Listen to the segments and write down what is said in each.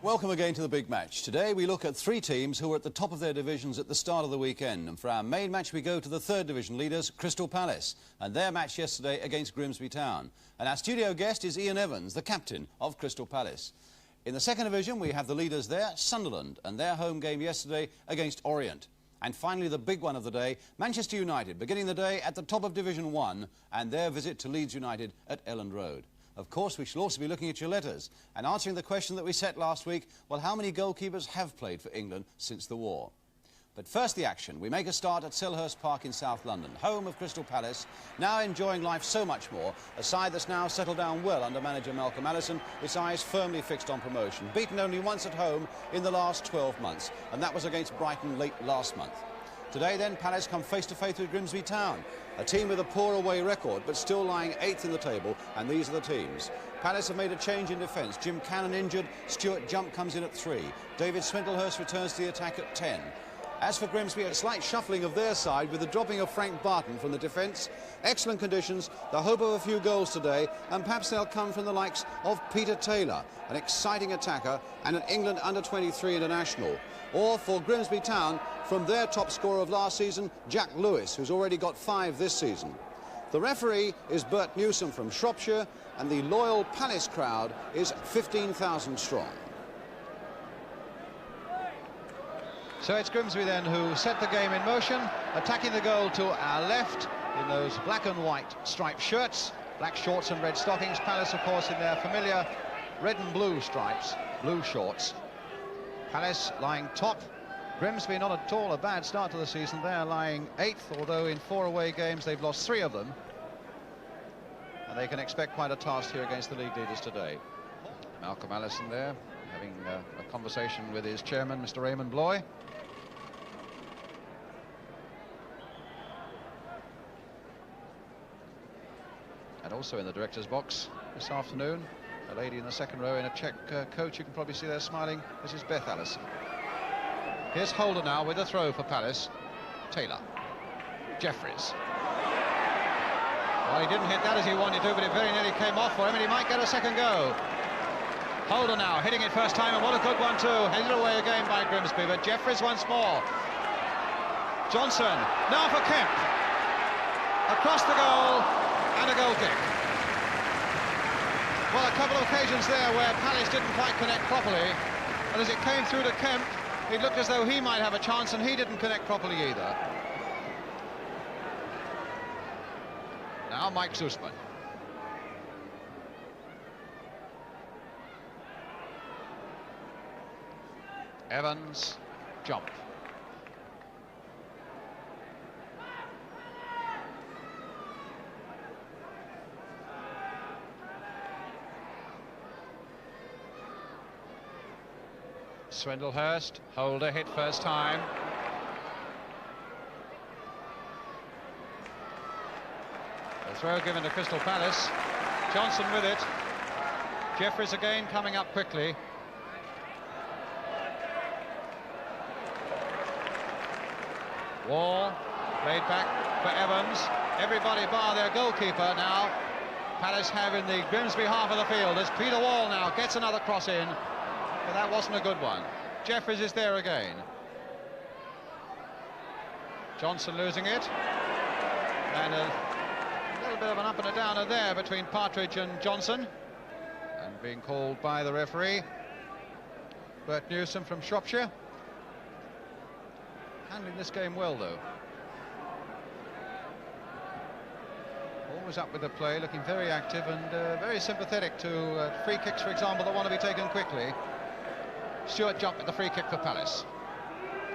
Welcome again to the big match. Today we look at three teams who were at the top of their divisions at the start of the weekend. And for our main match we go to the third division leaders, Crystal Palace, and their match yesterday against Grimsby Town. And our studio guest is Ian Evans, the captain of Crystal Palace. In the second division we have the leaders there, Sunderland, and their home game yesterday against Orient. And finally the big one of the day, Manchester United, beginning the day at the top of Division 1 and their visit to Leeds United at Elland Road. Of course, we shall also be looking at your letters and answering the question that we set last week, well, how many goalkeepers have played for England since the war? But first the action. We make a start at Selhurst Park in South London, home of Crystal Palace, now enjoying life so much more, a side that's now settled down well under manager Malcolm Allison, its eyes firmly fixed on promotion, beaten only once at home in the last 12 months, and that was against Brighton late last month. Today, then, Palace come face-to-face with Grimsby Town, a team with a poor away record, but still lying 8th in the table, and these are the teams. Palace have made a change in defence. Jim Cannon injured, Stuart Jump comes in at 3. David Swindlehurst returns to the attack at 10. As for Grimsby, a slight shuffling of their side with the dropping of Frank Barton from the defence. Excellent conditions, the hope of a few goals today, and perhaps they'll come from the likes of Peter Taylor, an exciting attacker and an England under-23 international. Or for Grimsby Town, from their top scorer of last season, Jack Lewis, who's already got 5 this season. The referee is Bert Newsom from Shropshire, and the loyal Palace crowd is 15,000 strong. So it's Grimsby then who set the game in motion, attacking the goal to our left in those black and white striped shirts, black shorts and red stockings. Palace, of course, in their familiar red and blue stripes, blue shorts. Palace lying top. Grimsby not at all a bad start to the season. They're lying 8th, although in 4 away games they've lost 3 of them. And they can expect quite a task here against the league leaders today. Malcolm Allison there, having a conversation with his chairman, Mr. Raymond Bloy. And also in the director's box this afternoon, a lady in the second row in a check coat, you can probably see there smiling, this is Beth Allison. Here's Holder now with a throw for Palace. Taylor. Jeffries. Well, he didn't hit that as he wanted to, but it very nearly came off for him, and he might get a second go. Holder now, hitting it first time, and what a good one too. Headed away again by Grimsby, but Jeffries once more. Johnson, now for Kemp. Across the goal, and a goal kick. Well, a couple of occasions there where Palace didn't quite connect properly, and as it came through to Kemp, it looked as though he might have a chance, and he didn't connect properly either. Now Mike Zusman. Evans, Jump. Swindlehurst, Holder hit first time. The throw given to Crystal Palace. Johnson with it. Jeffries again coming up quickly. Wall laid back for Evans. Everybody bar their goalkeeper now. Palace have in the Grimsby half of the field as Peter Wall now gets another cross in. But that wasn't a good one. Jeffries is there again. Johnson losing it. And a little bit of an up and a downer there between Partridge and Johnson. And being called by the referee. Bert Newsom from Shropshire. Handling this game well, though. Always up with the play, looking very active and very sympathetic to free kicks, for example, that want to be taken quickly. Stuart Jump with the free kick for Palace.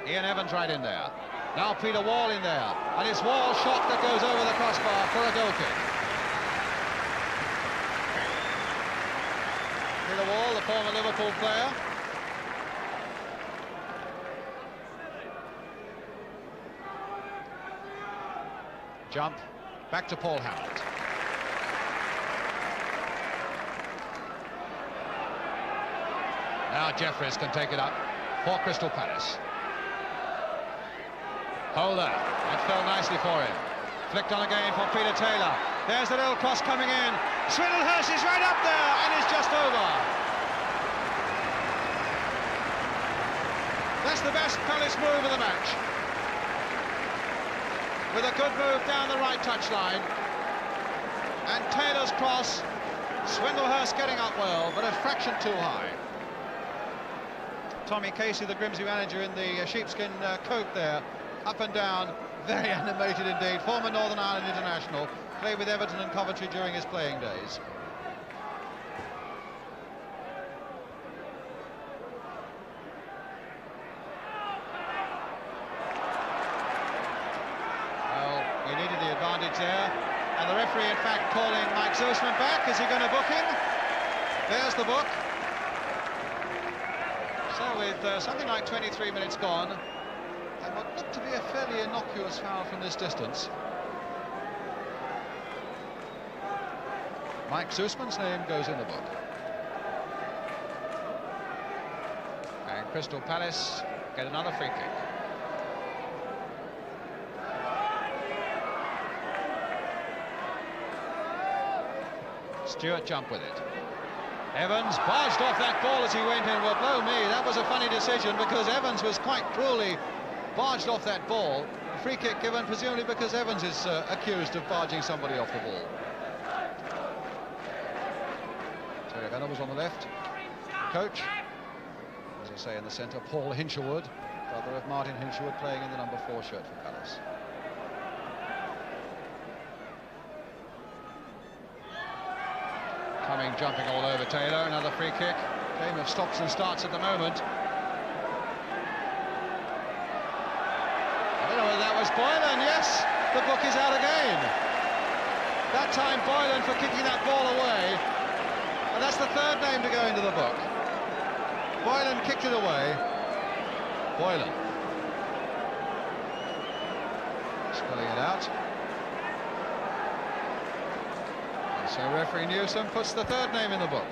Ian Evans right in there. Now Peter Wall in there. And it's Wall shot that goes over the crossbar for a goal kick. Peter Wall, the former Liverpool player. Jump. Back to Paul Howard. Now Jeffries can take it up for Crystal Palace. Holder, that fell nicely for him. Flicked on again for Peter Taylor. There's the little cross coming in. Swindlehurst is right up there and is just over. That's the best Palace move of the match. With a good move down the right touchline. And Taylor's cross. Swindlehurst getting up well, but a fraction too high. Tommy Casey, the Grimsby manager, in the sheepskin coat there, up and down, very animated indeed. Former Northern Ireland international, played with Everton and Coventry during his playing days. Well, he needed the advantage there, and the referee in fact calling Mike Zussman back. Is he going to book him? There's the book. So with something like 23 minutes gone, and what looked to be a fairly innocuous foul from this distance. Mike Zussman's name goes in the book. And Crystal Palace get another free kick. Stewart jumped with it. Evans barged off that ball as he went in. Well, blow me, that was a funny decision, because Evans was quite cruelly barged off that ball. A free kick given presumably because Evans is accused of barging somebody off the ball. Terry Venables on the left. The coach, as I say, in the centre, Paul Hinshelwood, brother of Martin Hinshelwood, playing in the number 4 shirt for Palace. Coming, jumping all over Taylor, another free kick. Game of stops and starts at the moment. I don't know whether that was Boylan. Yes, the book is out again. That time Boylan for kicking that ball away. And that's the third name to go into the book. Boylan kicked it away. Boylan. Spelling it out. So referee Newsom puts the third name in the book.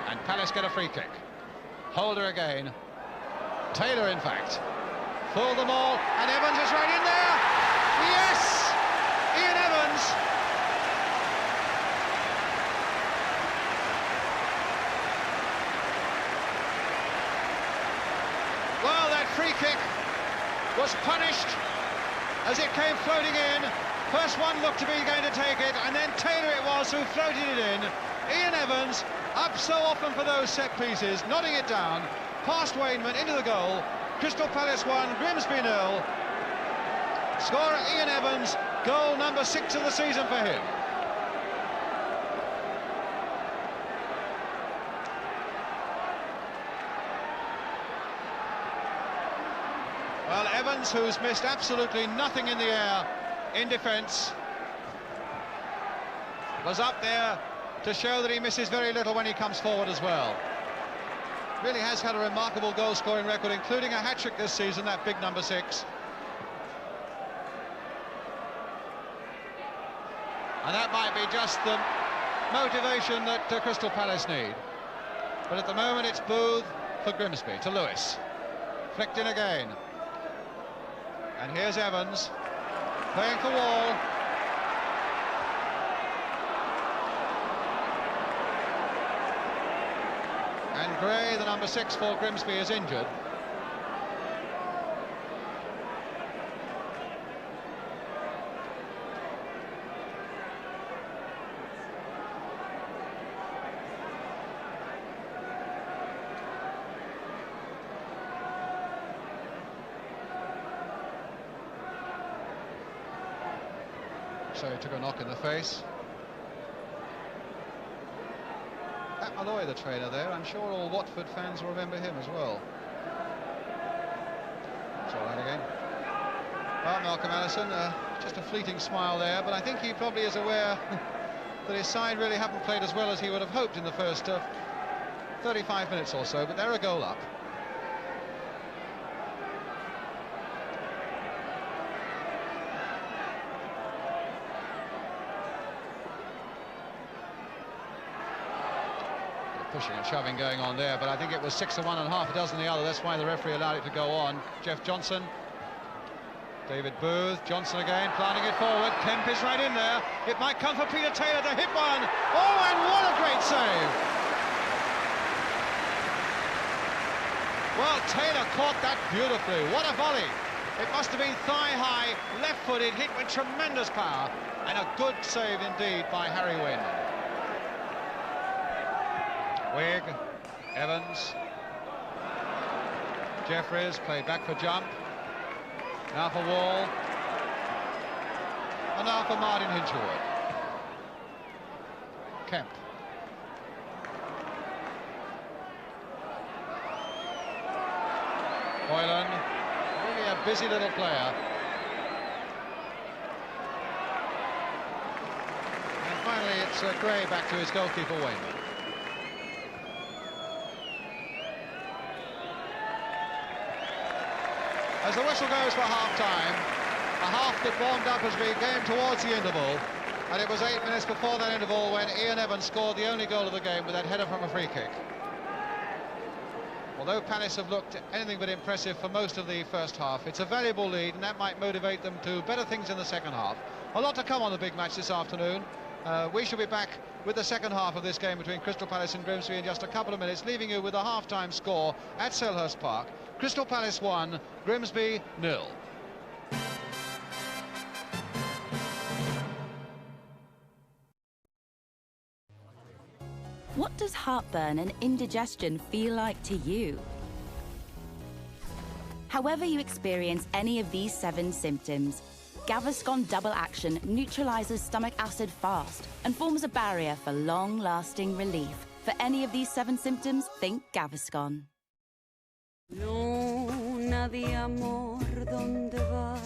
And Palace get a free kick. Holder again. Taylor, in fact. Fooled them all, and Evans is right in there. Yes! Ian Evans. Well, that free kick was punished as it came floating in. First one looked to be going to take it, and then Taylor it was who floated it in. Ian Evans, up so often for those set pieces, nodding it down, past Wainman, into the goal. Crystal Palace 1, Grimsby 0. Scorer Ian Evans, goal number 6 of the season for him. Well, Evans, who's missed absolutely nothing in the air in defence, was up there to show that he misses very little when he comes forward as well. Really has had a remarkable goal-scoring record, including a hat-trick this season, that big number 6. And that might be just the motivation that Crystal Palace need. But at the moment it's Booth for Grimsby to Lewis. Flicked in again. And here's Evans, playing for Wall. And Gray, the number 6 for Grimsby, is injured. So he took a knock in the face. Pat Malloy, the trainer there. I'm sure all Watford fans will remember him as well. It's all right again. Well, Malcolm Allison, just a fleeting smile there, but I think he probably is aware that his side really haven't played as well as he would have hoped in the first 35 minutes or so, but they're a goal up. Pushing and shoving going on there, but I think it was 6 to 1 and half a dozen the other. That's why the referee allowed it to go on. Jeff Johnson, David Booth, Johnson again, planting it forward. Kemp is right in there. It might come for Peter Taylor to hit one. Oh, and what a great save! Well, Taylor caught that beautifully. What a volley. It must have been thigh-high, left-footed, hit with tremendous power, and a good save indeed by Harry Wainman. Wigg, Evans, Jeffries played back for jump. Now for Wall. And now for Martin Hinshelwood. Kemp. Boylan, really a busy little player. And finally it's Gray back to his goalkeeper Wainman. As the whistle goes for half-time, a half that warmed up as we came towards the interval, and it was 8 minutes before that interval when Ian Evans scored the only goal of the game with that header from a free kick. Although Palace have looked anything but impressive for most of the first half, it's a valuable lead, and that might motivate them to better things in the second half. A lot to come on the big match this afternoon. We shall be back with the second half of this game between Crystal Palace and Grimsby in just a couple of minutes, leaving you with a half-time score at Selhurst Park. Crystal Palace 1, Grimsby 0. What does heartburn and indigestion feel like to you? However you experience any of these 7 symptoms, Gaviscon Double Action neutralizes stomach acid fast and forms a barrier for long-lasting relief. For any of these 7 symptoms, think Gaviscon. Luna de amor, ¿dónde vas?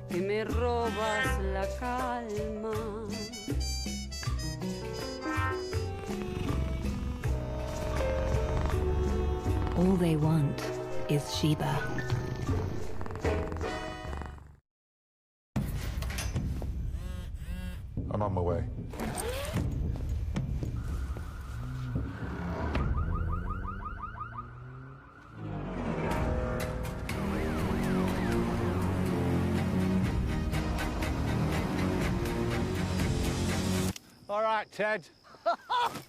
Que me robas la calma. All they want is Sheba. I'm on my way. All right, Ted.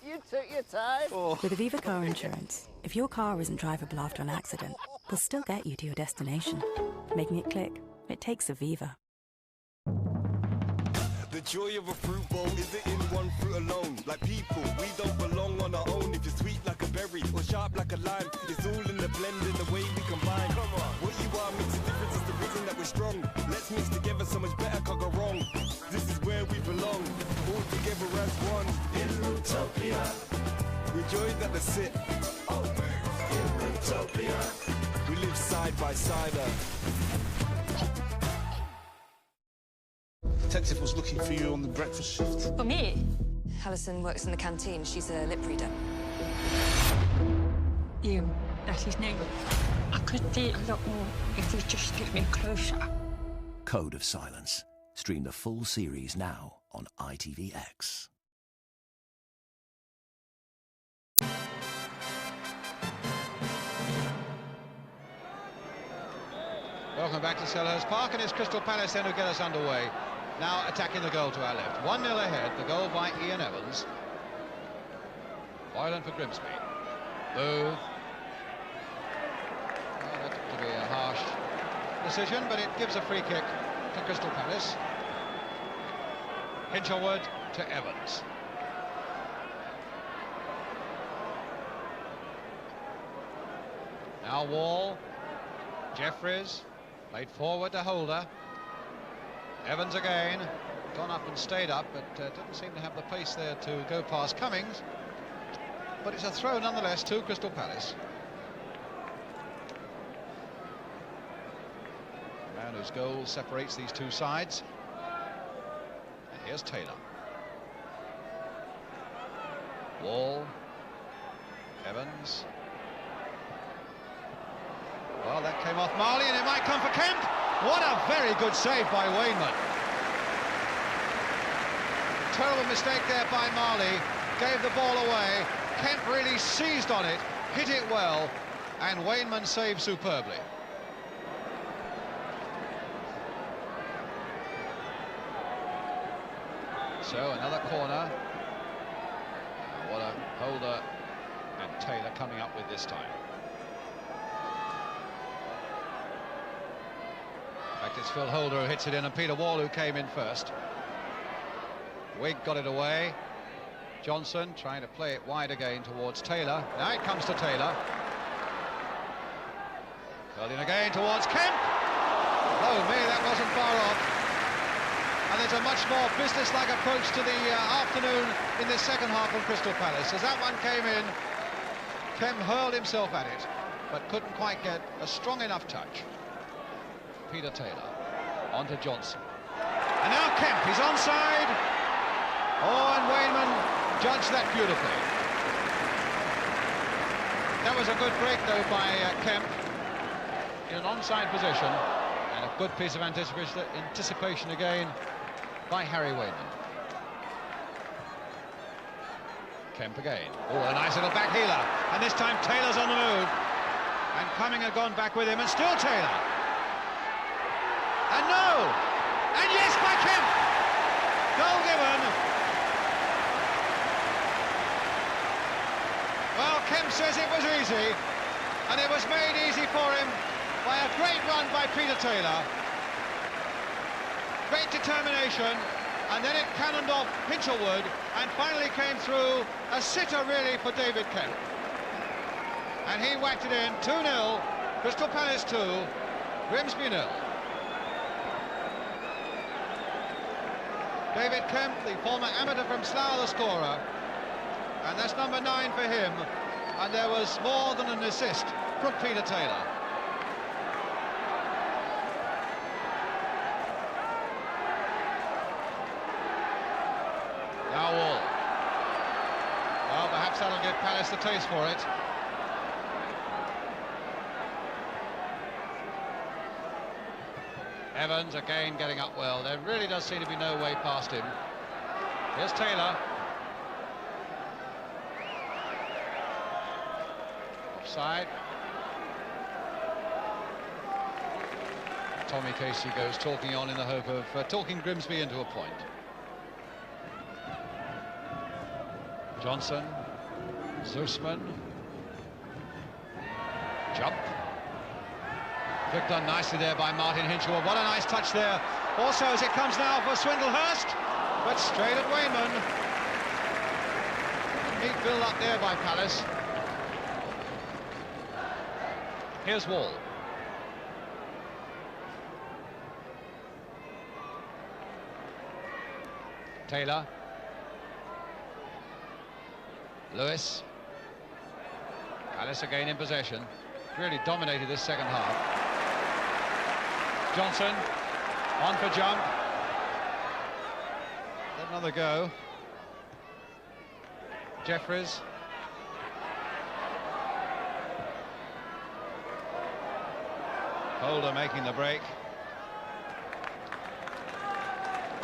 You took your time. With Aviva Car Insurance, if your car isn't drivable after an accident, we'll still get you to your destination. Making it click, it takes Aviva. The joy of a fruit bowl isn't in one fruit alone. Like people, we don't belong on our own. If you're sweet like a berry or sharp like a lime, it's all in the blend and the way we combine. Come on. What you are makes a difference, is the reason that we're strong. Let's mix together, so much better can't go wrong. This is where we belong, all together as one. In Utopia, we're joined at the sit. In Utopia, we live side by side. Detective was looking for you on the breakfast shift. For me? Alison works in the canteen. She's a lip reader. You, that's his name. I could see a lot more if you just get me closer. Code of Silence. Stream the full series now on ITVX. Welcome back to Selhurst Park, and it's Crystal Palace then who get us underway. Now attacking the goal to our left. 1-0 ahead, the goal by Ian Evans. Boylan for Grimsby. Booth. Well, that looked to be a harsh decision, but it gives a free kick to Crystal Palace. Hinshelwood to Evans. Now Wall. Jeffries. Played forward to Holder. Evans again, gone up and stayed up, but didn't seem to have the pace there to go past Cummings. But it's a throw nonetheless to Crystal Palace. The man whose goal separates these two sides. And here's Taylor. Wall. Evans. Well, that came off Marley, and it might come for Kemp. What a very good save by Wainman. Terrible mistake there by Marley. Gave the ball away. Kemp really seized on it, hit it well, and Wainman saved superbly. So another corner. What a Holder and Taylor coming up with this time. It's Phil Holder who hits it in, and Peter Wall who came in first. Wigg got it away. Johnson trying to play it wide again towards Taylor. Now it comes to Taylor. Curled in again towards Kemp. Oh me, that wasn't far off. And there's a much more business-like approach to the afternoon in the second half from Crystal Palace. As that one came in, Kemp hurled himself at it, but couldn't quite get a strong enough touch. Peter Taylor on to Johnson. And now Kemp, he's onside. Oh, and Wayman judged that beautifully. That was a good break, though, by Kemp in an onside position, and a good piece of anticipation again by Harry Wayman. Kemp again. Oh, a nice little back heeler, and this time Taylor's on the move, and Cumming had gone back with him, and still Taylor. And no! And yes, by Kemp! Goal given. Well, Kemp says it was easy, and it was made easy for him by a great run by Peter Taylor. Great determination, and then it cannoned off Hinchelwood, and finally came through. A sitter, really, for David Kemp. And he whacked it in. 2-0, Crystal Palace 2, Grimsby 0. David Kemp, the former amateur from Slough, the scorer. And that's number 9 for him. And there was more than an assist from Peter Taylor. Now Wall. Well, perhaps that'll give Palace the taste for it. Evans again getting up well. There really does seem to be no way past him. Here's Taylor. Offside. Tommy Casey goes talking on in the hope of talking Grimsby into a point. Johnson, Zusman, jump. Flicked on nicely there by Martin Hinchelwood. What a nice touch there. Also, as it comes now for Swindlehurst, but straight at Wayman. Neat build up there by Palace. Here's Wall. Taylor. Lewis. Palace again in possession. Really dominated this second half. Johnson on for jump. Another go. Jeffries. Holder making the break.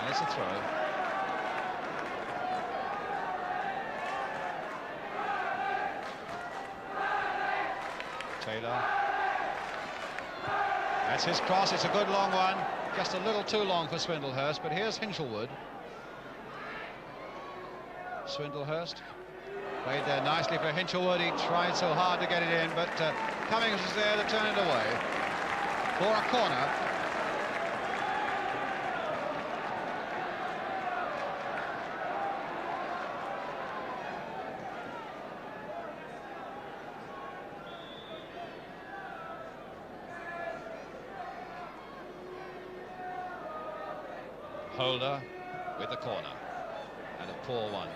And it's a throw. Taylor. That's his cross. It's a good long one. Just a little too long for Swindlehurst, but here's Hinchelwood. Swindlehurst played there nicely for Hinchelwood. He tried so hard to get it in, but Cummings was there to turn it away for a corner. Holder with the corner, and a poor one.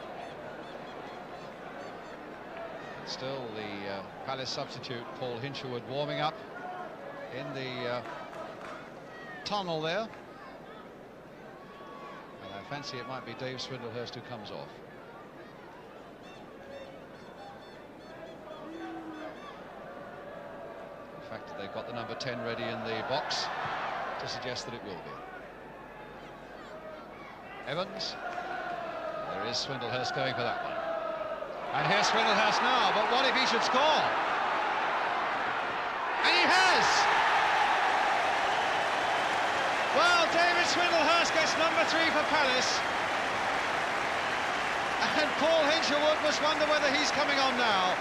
And still the Palace substitute Paul Hinchelwood warming up in the tunnel there, and I fancy it might be Dave Swindlehurst who comes off. The fact that they've got the number 10 ready in the box to suggest that it will be. Evans. There is Swindlehurst going for that one. And here's Swindlehurst now, but what if he should score? And he has! Well, David Swindlehurst gets number 3 for Palace. And Paul Hinchelwood must wonder whether he's coming on now.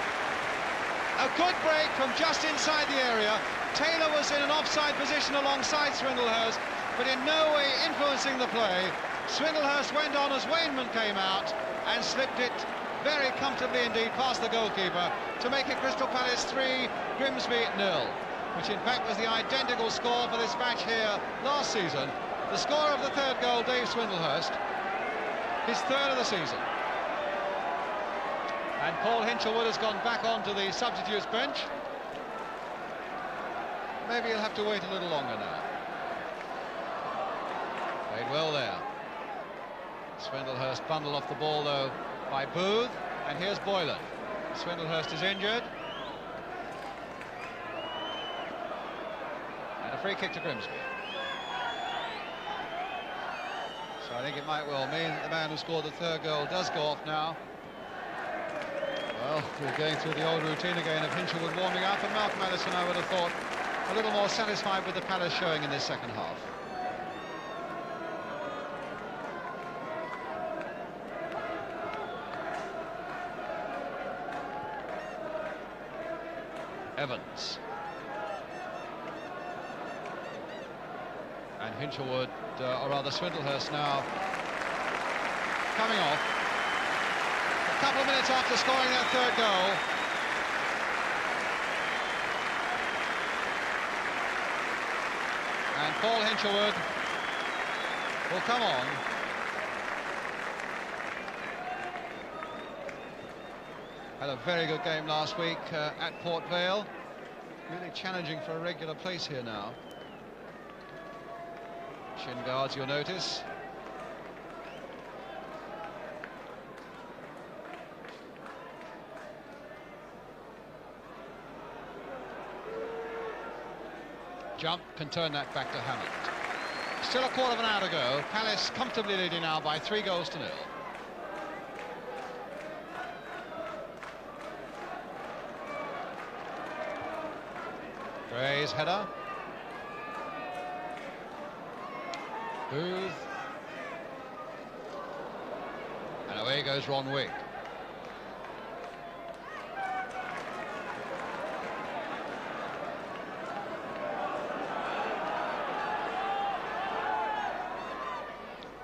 A good break from just inside the area. Taylor was in an offside position alongside Swindlehurst, but in no way influencing the play. Swindlehurst went on as Wainman came out and slipped it very comfortably indeed past the goalkeeper to make it Crystal Palace 3, Grimsby 0, which in fact was the identical score for this match here last season. The scorer of the third goal, Dave Swindlehurst, his third of the season. And Paul Hinchelwood has gone back onto the substitutes bench. Maybe he'll have to wait a little longer now. Played well there. Swindlehurst bundled off the ball though by Booth, and here's Boylan. Swindlehurst is injured. And a free kick to Grimsby. So I think it might well mean that the man who scored the third goal does go off now. Well, we're going through the old routine again of Hinchelwood warming up, and Malcolm Allison, I would have thought, a little more satisfied with the Palace showing in this second half. Evans. And Hinchelwood, or rather Swindlehurst now, coming off. A couple of minutes after scoring that third goal. And Paul Hinchelwood will come on. Had a very good game last week at Port Vale. Really challenging for a regular place here now. Shin guards, you'll notice. Jump can turn that back to Hammond. Still a quarter of an hour to go. Palace comfortably leading now by 3 goals to 0. Gray's header. Booth. And away goes Ron Wigg.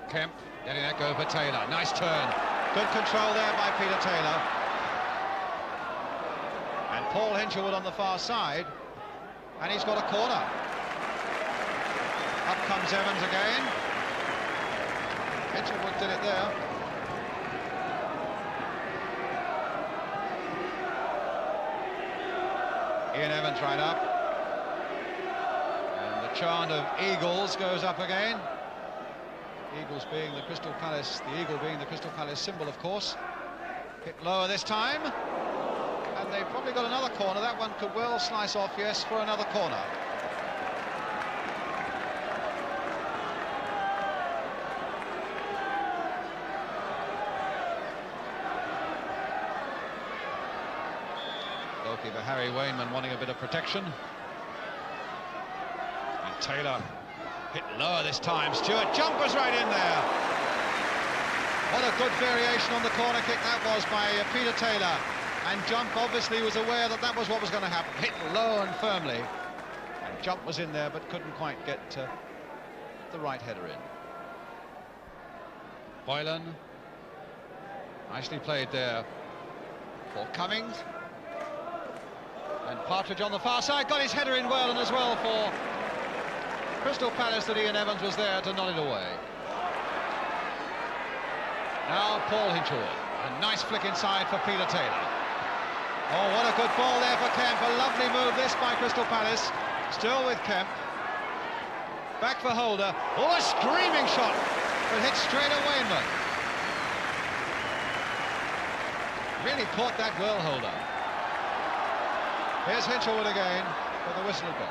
Kemp letting that go for Taylor. Nice turn. Good control there by Peter Taylor. And Paul Hinchelwood on the far side. And he's got a corner. Up comes Evans again. Hinchelwood did it there. Ian Evans right up. And the chant of Eagles goes up again. Eagles being the Crystal Palace, the eagle being the Crystal Palace symbol, of course. Hit lower this time. And they've probably got another corner. That one could well slice off, yes, for another corner. Goalkeeper Harry Wainman wanting a bit of protection. And Taylor hit lower this time. Stewart jumpers right in there. What a good variation on the corner kick that was by Peter Taylor. And Jump obviously was aware that that was what was going to happen. Hit low and firmly. And Jump was in there but couldn't quite get the right header in. Boylan. Nicely played there for Cummings. And Partridge on the far side got his header in well, and as well for Crystal Palace that Ian Evans was there to nod it away. Now Paul Hinchelwood. A nice flick inside for Peter Taylor. Oh, what a good ball there for Kemp. A lovely move this by Crystal Palace. Still with Kemp. Back for Holder. Oh, a screaming shot. But hit straight at Wainman. Really caught that well, Holder. Here's Hinchelwood again for the whistle goal.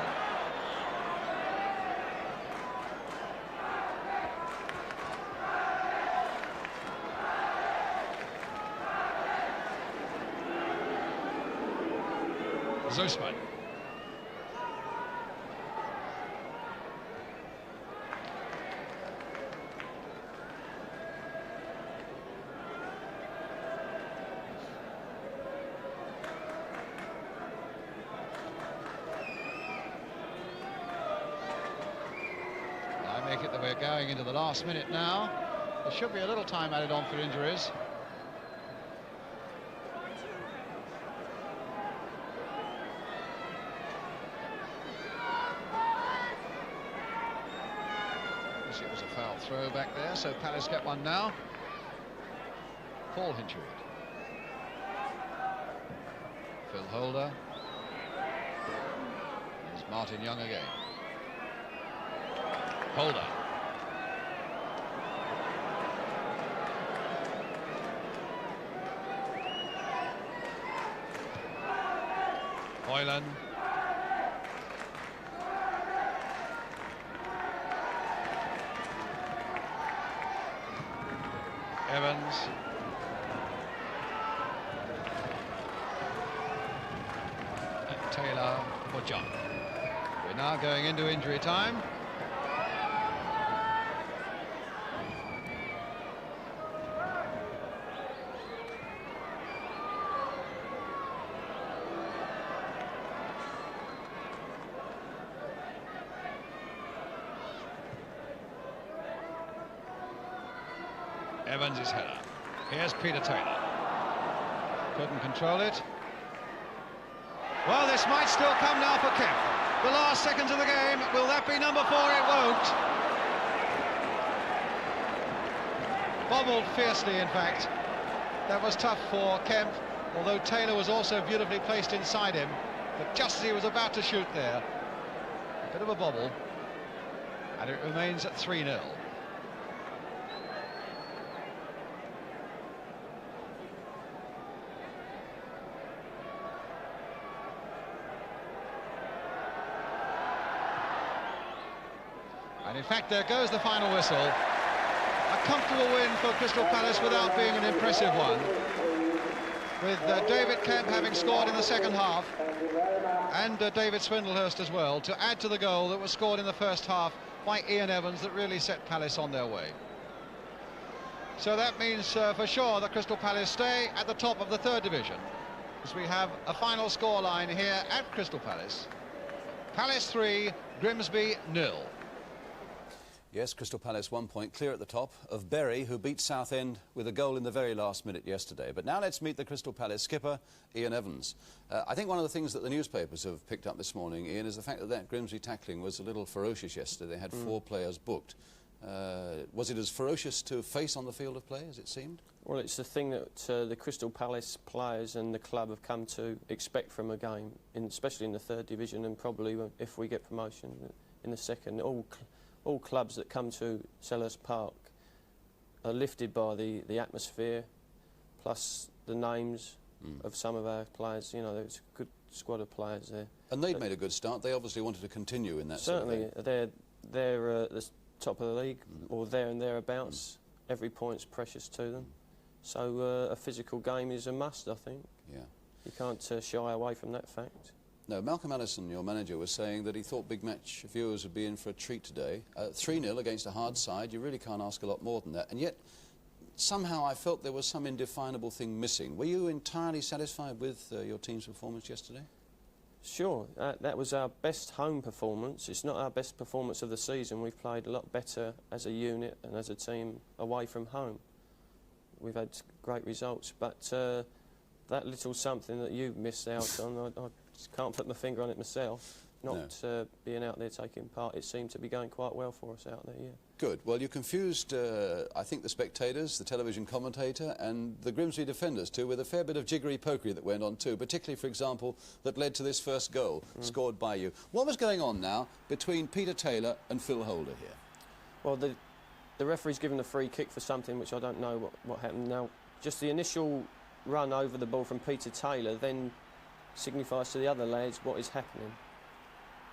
Zusman. take it that we're going into the last minute now. There should be a little time added on for injuries. It was a foul throw back there, so Palace get one now. Paul Hinchwood. Phil Holder. There's Martin Young again. Holder. Hoyland. Evans. And Taylor for John. We're now going into injury time. Evans' header. Here's Peter Taylor. Couldn't control it. Well, this might still come now for Kemp. The last seconds of the game. Will that be number 4? It won't. Bobbled fiercely, in fact. That was tough for Kemp, although Taylor was also beautifully placed inside him. But just as he was about to shoot there, a bit of a bobble, and it remains at 3-0. And in fact, there goes the final whistle. A comfortable win for Crystal Palace without being an impressive one. With David Kemp having scored in the second half, and David Swindlehurst as well, to add to the goal that was scored in the first half by Ian Evans that really set Palace on their way. So that means for sure that Crystal Palace stay at the top of the 3rd division, as we have a final scoreline here at Crystal Palace. Palace 3, Grimsby 0. Yes, Crystal Palace 1 point clear at the top of Bury, who beat Southend with a goal in the very last minute yesterday. But now let's meet the Crystal Palace skipper, Ian Evans. I think one of the things that the newspapers have picked up this morning, Ian, is the fact that Grimsby tackling was a little ferocious yesterday. They had 4 players booked. Was it as ferocious to face on the field of play as it seemed? Well, it's the thing that the Crystal Palace players and the club have come to expect from a game, especially in the 3rd division, and probably if we get promotion in the 2nd. All clubs that come to Selhurst Park are lifted by the atmosphere, plus the names of some of our players. You know, there's a good squad of players there. And they'd made a good start. They obviously wanted to continue in that. Certainly, they're the top of the league, or there and thereabouts. Every point's precious to them. So a physical game is a must, I think. Yeah. You can't shy away from that fact. No, Malcolm Allison, your manager, was saying that he thought big match viewers would be in for a treat today. 3-0 against a hard side, you really can't ask a lot more than that. And yet, somehow I felt there was some indefinable thing missing. Were you entirely satisfied with your team's performance yesterday? Sure, that was our best home performance. It's not our best performance of the season. We've played a lot better as a unit and as a team away from home. We've had great results, but that little something that you missed out on, I just can't put my finger on it myself. Not being out there taking part, it seemed to be going quite well for us out there, yeah. Good. Well, you confused, I think, the spectators, the television commentator, and the Grimsby defenders too, with a fair bit of jiggery-pokery that went on too, particularly, for example, that led to this first goal scored by you. What was going on now between Peter Taylor and Phil Holder here? Well, the referee's given a free kick for something which I don't know what happened now. Just the initial run over the ball from Peter Taylor then signifies to the other lads what is happening.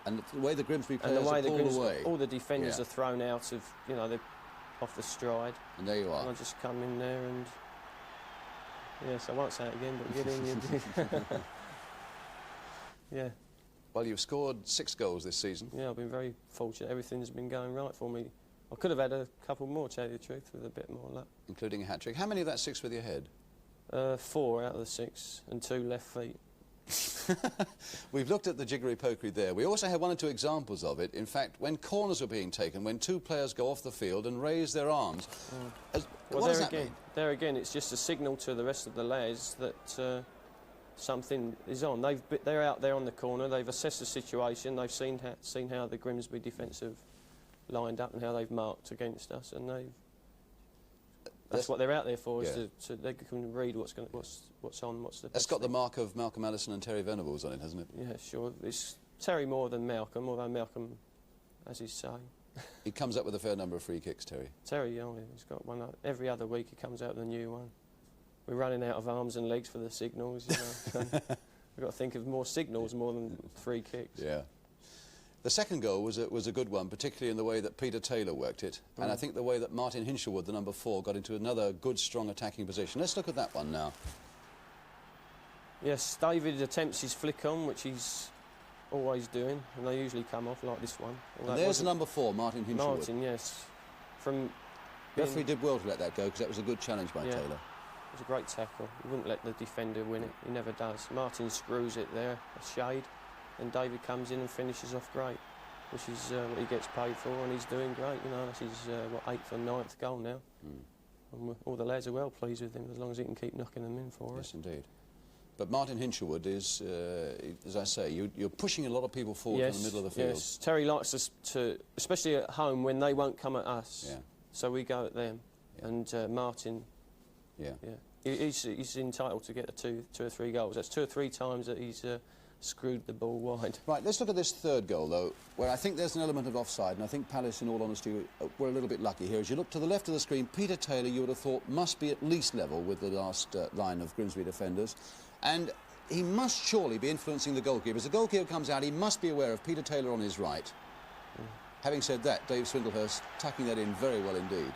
And the way the Grimsby players are pulled away. All the defenders are thrown out of, you know, they're off the stride. And there you are. And I just come in there and... Yes, I won't say it again, but get in. Yeah. Well, you've scored 6 goals this season. Yeah, I've been very fortunate. Everything's been going right for me. I could have had a couple more, to tell you the truth, with a bit more luck. Including a hat-trick. How many of that 6 with your head? 4 out of the 6 and 2 left feet. We've looked at the jiggery-pokery there. We also had one or two examples of it. In fact, when corners were being taken, when two players go off the field and raise their arms. Well, what does that mean? There again, it's just a signal to the rest of the lads that something is on. They're out there on the corner. They've assessed the situation. They've seen how the Grimsby defence have lined up and how they've marked against us, and that's what they're out there for, is so they can read what's on, what's the best. That's got the thing. mark of Malcolm Allison and Terry Venables on it, hasn't it? Yeah, sure. It's Terry more than Malcolm, although Malcolm, as he's saying. He comes up with a fair number of free kicks, Terry. Terry, oh, he's got one. Every other week he comes out with a new one. We're running out of arms and legs for the signals, you know. So we've got to think of more signals more than free kicks. Yeah. The second goal was a good one, particularly in the way that Peter Taylor worked it, and I think the way that Martin Hinshelwood, the number 4, got into another good, strong attacking position. Let's look at that one now. Yes, David attempts his flick on, which he's always doing, and they usually come off like this one. And there's the number 4, Martin Hinshelwood. Martin, yes. The referee did well to let that go, because that was a good challenge by Taylor. It was a great tackle. He wouldn't let the defender win it. He never does. Martin screws it there, a shade. And David comes in and finishes off great, which is what he gets paid for, and he's doing great. You know, that's his 8th or 9th goal now. And all the lads are well pleased with him, as long as he can keep knocking them in for us. Yes, indeed. But Martin Hinshelwood is, as I say, you're pushing a lot of people forward from the middle of the field. Yes, Terry likes us to, especially at home when they won't come at us. Yeah. So we go at them. Yeah. And Martin. Yeah. He's entitled to get two or three goals. That's 2 or 3 times that he's screwed the ball wide. Right, let's look at this third goal, though, where I think there's an element of offside, and I think Palace, in all honesty, were a little bit lucky here. As you look to the left of the screen, Peter Taylor, you would have thought, must be at least level with the last line of Grimsby defenders, and he must surely be influencing the goalkeeper. As the goalkeeper comes out, he must be aware of Peter Taylor on his right. Having said that, Dave Swindlehurst tucking that in very well indeed.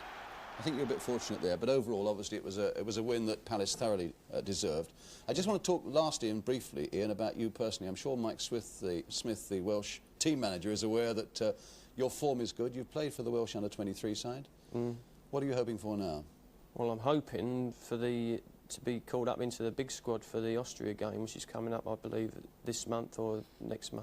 I think you're a bit fortunate there, but overall, obviously, it was a win that Palace thoroughly deserved. I just want to talk lastly and briefly, Ian, about you personally. I'm sure Mike Smith, the Welsh team manager, is aware that your form is good. You've played for the Welsh under-23 side. What are you hoping for now? Well, I'm hoping for to be called up into the big squad for the Austria game, which is coming up, I believe, this month or next month.